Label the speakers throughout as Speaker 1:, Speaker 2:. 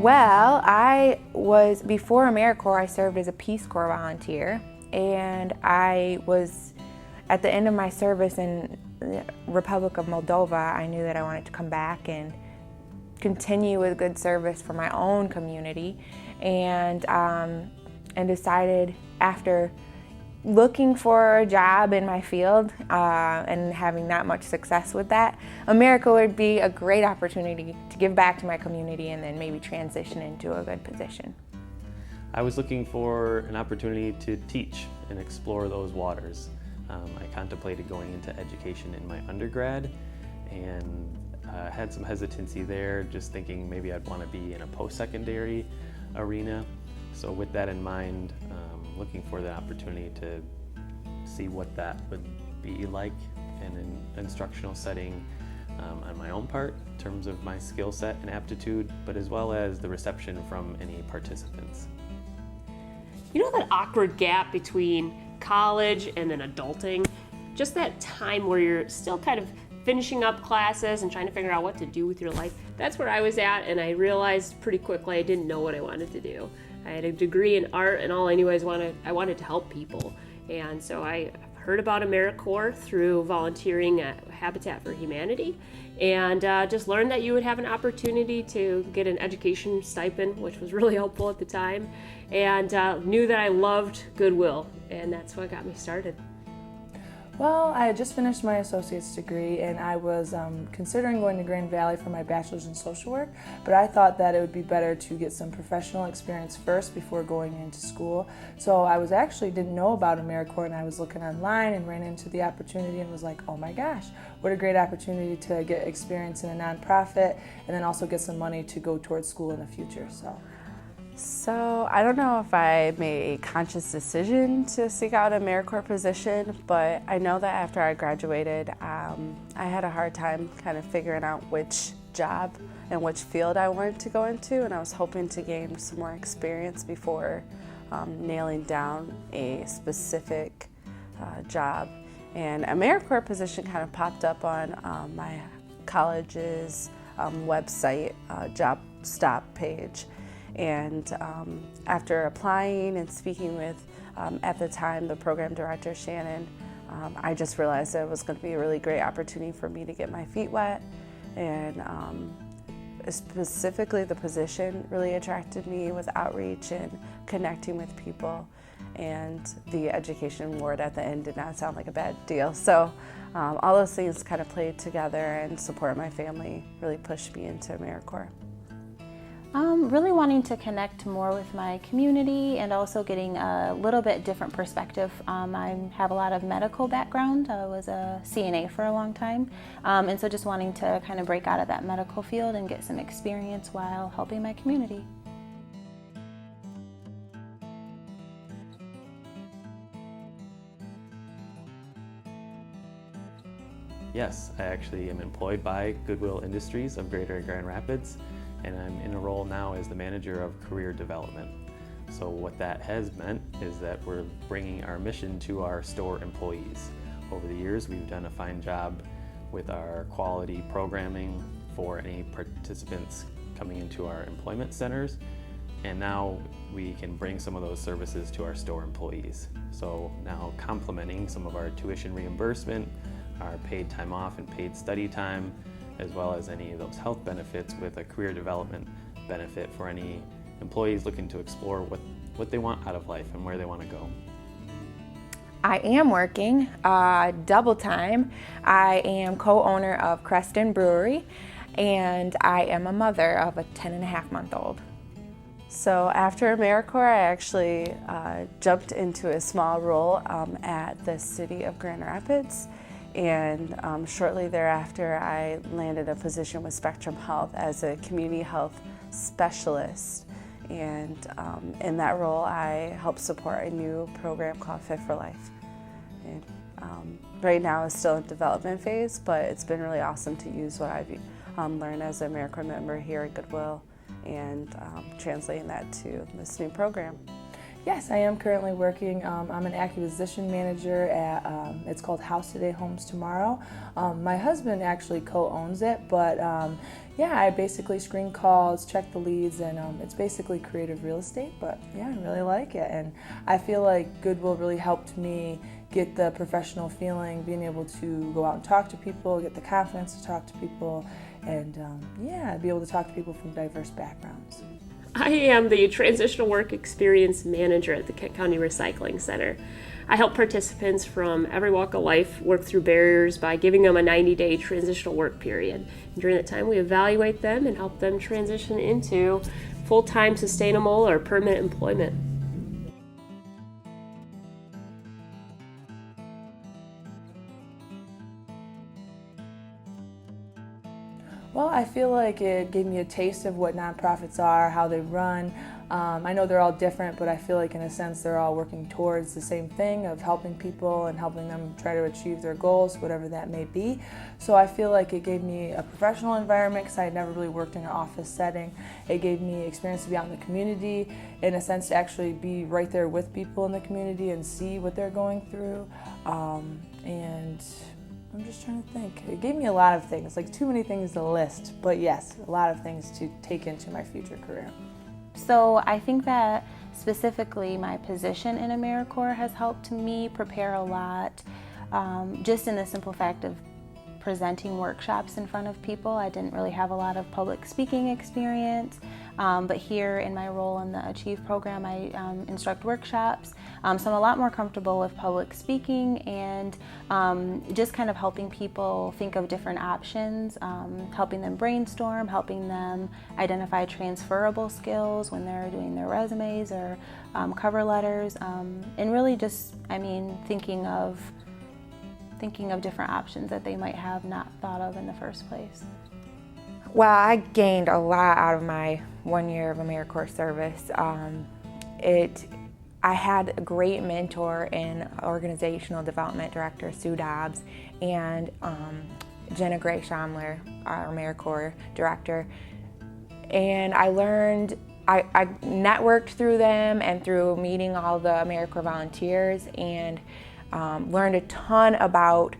Speaker 1: Well, before AmeriCorps, I served as a Peace Corps volunteer, and I was, at the end of my service in the Republic of Moldova, I knew that I wanted to come back and continue with good service for my own community, and decided, after looking for a job in my field and having not much success with that, AmeriCorps would be a great opportunity to give back to my community and then maybe transition into a good position.
Speaker 2: I was looking for an opportunity to teach and explore those waters. I contemplated going into education in my undergrad and had some hesitancy there, just thinking maybe I'd want to be in a post-secondary arena. So with that in mind, looking for the opportunity to see what that would be like in an instructional setting on my own part in terms of my skill set and aptitude, but as well as the reception from any participants.
Speaker 3: You know that awkward gap between college and then adulting? Just that time where you're still kind of finishing up classes and trying to figure out what to do with your life. That's where I was at, and I realized pretty quickly I didn't know what I wanted to do. I had a degree in art, and all I knew I wanted to help people. And so I heard about AmeriCorps through volunteering at Habitat for Humanity, and just learned that you would have an opportunity to get an education stipend, which was really helpful at the time, and knew that I loved Goodwill, and that's what got me started.
Speaker 4: Well, I had just finished my associate's degree, and I was considering going to Grand Valley for my bachelor's in social work, but I thought that it would be better to get some professional experience first before going into school. So I didn't know about AmeriCorps, and I was looking online and ran into the opportunity and was like, oh my gosh, what a great opportunity to get experience in a nonprofit and then also get some money to go towards school in the future.
Speaker 5: So I don't know if I made a conscious decision to seek out an AmeriCorps position, but I know that after I graduated, I had a hard time kind of figuring out which job and which field I wanted to go into, and I was hoping to gain some more experience before nailing down a specific job. And AmeriCorps position kind of popped up on my college's website job stop page. And after applying and speaking with, at the time, the program director, Shannon, I just realized that it was going to be a really great opportunity for me to get my feet wet. And specifically the position really attracted me with outreach and connecting with people. And the education award at the end did not sound like a bad deal. So all those things kind of played together, and support of my family really pushed me into AmeriCorps.
Speaker 6: Really wanting to connect more with my community and also getting a little bit different perspective. I have a lot of medical background. I was a CNA for a long time, and so just wanting to kind of break out of that medical field and get some experience while helping my community.
Speaker 2: Yes, I actually am employed by Goodwill Industries of Greater Grand Rapids, and I'm in a role now as the manager of career development. So what that has meant is that we're bringing our mission to our store employees. Over the years, we've done a fine job with our quality programming for any participants coming into our employment centers, and now we can bring some of those services to our store employees. So now complementing some of our tuition reimbursement, our paid time off and paid study time, as well as any of those health benefits with a career development benefit for any employees looking to explore what they want out of life and where they want to go.
Speaker 1: I am working double time. I am co-owner of Creston Brewery, and I am a mother of a 10-and-a-half-month-old.
Speaker 5: So after AmeriCorps, I actually jumped into a small role at the city of Grand Rapids. And shortly thereafter, I landed a position with Spectrum Health as a community health specialist. And in that role, I helped support a new program called Fit for Life. And right now, it's still in development phase, but it's been really awesome to use what I've learned as an AmeriCorps member here at Goodwill and translating that to this new program.
Speaker 4: Yes, I am currently working. I'm an acquisition manager at, it's called House Today, Homes Tomorrow. My husband actually co-owns it, but yeah, I basically screen calls, check the leads, and it's basically creative real estate, but yeah, I really like it. And I feel like Goodwill really helped me get the professional feeling, being able to go out and talk to people, get the confidence to talk to people, and yeah, be able to talk to people from diverse backgrounds.
Speaker 3: I am the Transitional Work Experience Manager at the Kent County Recycling Center. I help participants from every walk of life work through barriers by giving them a 90-day transitional work period. And during that time, we evaluate them and help them transition into full-time, sustainable, or permanent employment.
Speaker 4: Well, I feel like it gave me a taste of what nonprofits are, how they run. I know they're all different, but I feel like in a sense they're all working towards the same thing of helping people and helping them try to achieve their goals, whatever that may be. So I feel like it gave me a professional environment because I had never really worked in an office setting. It gave me experience to be out in the community, in a sense to actually be right there with people in the community and see what they're going through. And I'm just trying to think. It gave me a lot of things, like too many things to list, but yes, a lot of things to take into my future career.
Speaker 6: So I think that specifically my position in AmeriCorps has helped me prepare a lot, just in the simple fact of presenting workshops in front of people. I didn't really have a lot of public speaking experience, but here in my role in the Achieve program, I instruct workshops, so I'm a lot more comfortable with public speaking and just kind of helping people think of different options, helping them brainstorm, helping them identify transferable skills when they're doing their resumes or cover letters, and really just, thinking of different options that they might have not thought of in the first place.
Speaker 1: Well, I gained a lot out of my 1 year of AmeriCorps service. I had a great mentor in Organizational Development Director Sue Dobbs and Jenna Gray Schomler, our AmeriCorps Director. And I learned, I networked through them and through meeting all the AmeriCorps volunteers, and learned a ton about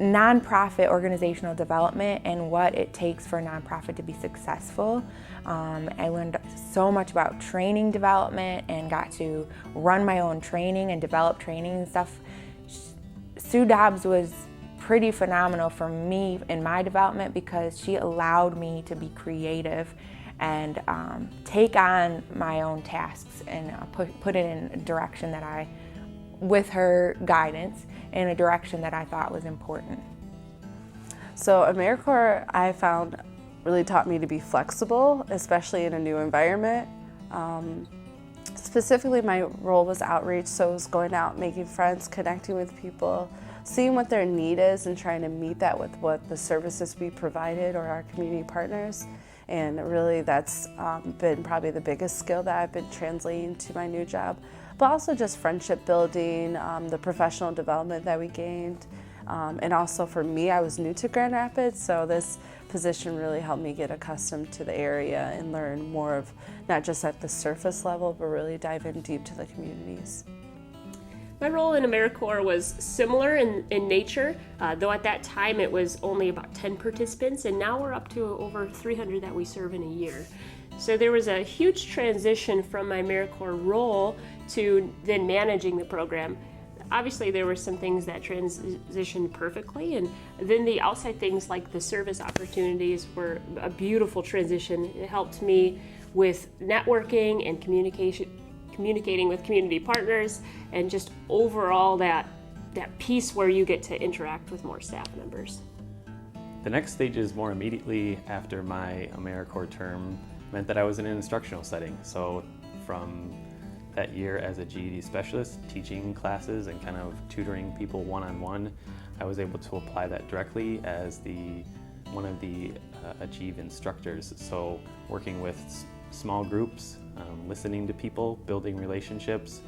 Speaker 1: nonprofit organizational development and what it takes for a nonprofit to be successful. I learned so much about training development and got to run my own training and develop training and stuff. Sue Dobbs was pretty phenomenal for me in my development because she allowed me to be creative and take on my own tasks and put it in a direction that with her guidance, in a direction that I thought was important.
Speaker 5: So AmeriCorps, I found, really taught me to be flexible, especially in a new environment. Specifically, my role was outreach, so it was going out, making friends, connecting with people, seeing what their need is and trying to meet that with what the services we provided or our community partners. And really that's been probably the biggest skill that I've been translating to my new job. But also just friendship building, the professional development that we gained. And also for me, I was new to Grand Rapids, so this position really helped me get accustomed to the area and learn more of, not just at the surface level, but really dive in deep to the communities.
Speaker 3: My role in AmeriCorps was similar in nature, though at that time it was only about 10 participants, and now we're up to over 300 that we serve in a year. So there was a huge transition from my AmeriCorps role to then managing the program. Obviously there were some things that transitioned perfectly, and then the outside things like the service opportunities were a beautiful transition. It helped me with networking and communicating with community partners, and just overall that piece where you get to interact with more staff members.
Speaker 2: The next stages more immediately after my AmeriCorps term meant that I was in an instructional setting. So from that year as a GED specialist, teaching classes and kind of tutoring people one-on-one, I was able to apply that directly as one of the Achieve instructors. So working with small groups, listening to people, building relationships,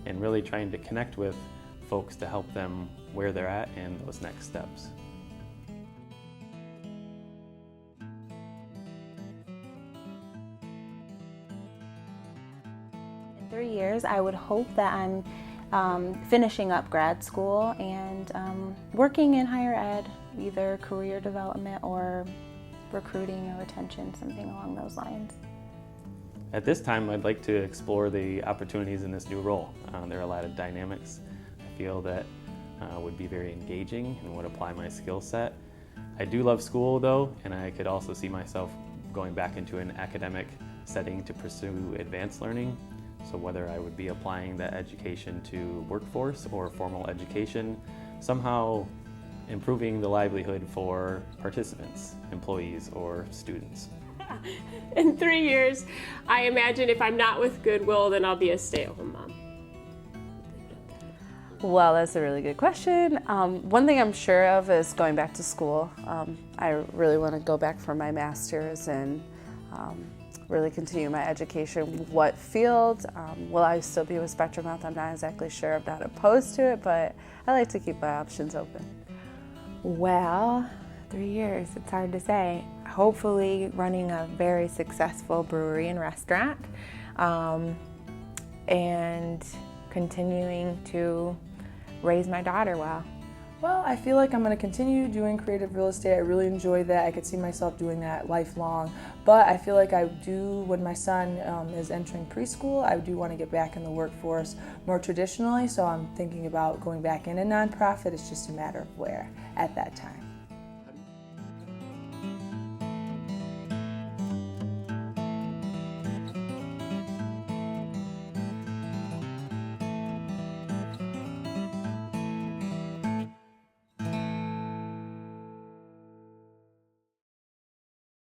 Speaker 2: and really trying to connect with folks to help them where they're at and those next steps.
Speaker 6: 3 years. I would hope that I'm finishing up grad school and working in higher ed, either career development or recruiting or retention, something along those lines.
Speaker 2: At this time, I'd like to explore the opportunities in this new role. There are a lot of dynamics I feel that would be very engaging and would apply my skill set. I do love school though, and I could also see myself going back into an academic setting to pursue advanced learning. So whether I would be applying that education to workforce or formal education, somehow improving the livelihood for participants, employees, or students.
Speaker 3: In 3 years, I imagine if I'm not with Goodwill, then I'll be a stay-at-home mom.
Speaker 5: Well, that's a really good question. One thing I'm sure of is going back to school. I really want to go back for my master's and really continue my education. What field? Will I still be with Spectrum Health? I'm not exactly sure. I'm not opposed to it, but I like to keep my options open.
Speaker 1: Well, 3 years, it's hard to say. Hopefully running a very successful brewery and restaurant, and continuing to raise my daughter well.
Speaker 4: Well, I feel like I'm going to continue doing creative real estate. I really enjoy that. I could see myself doing that lifelong. But I feel like I do, when my son is entering preschool, I do want to get back in the workforce more traditionally. So I'm thinking about going back in a nonprofit. It's just a matter of where at that time.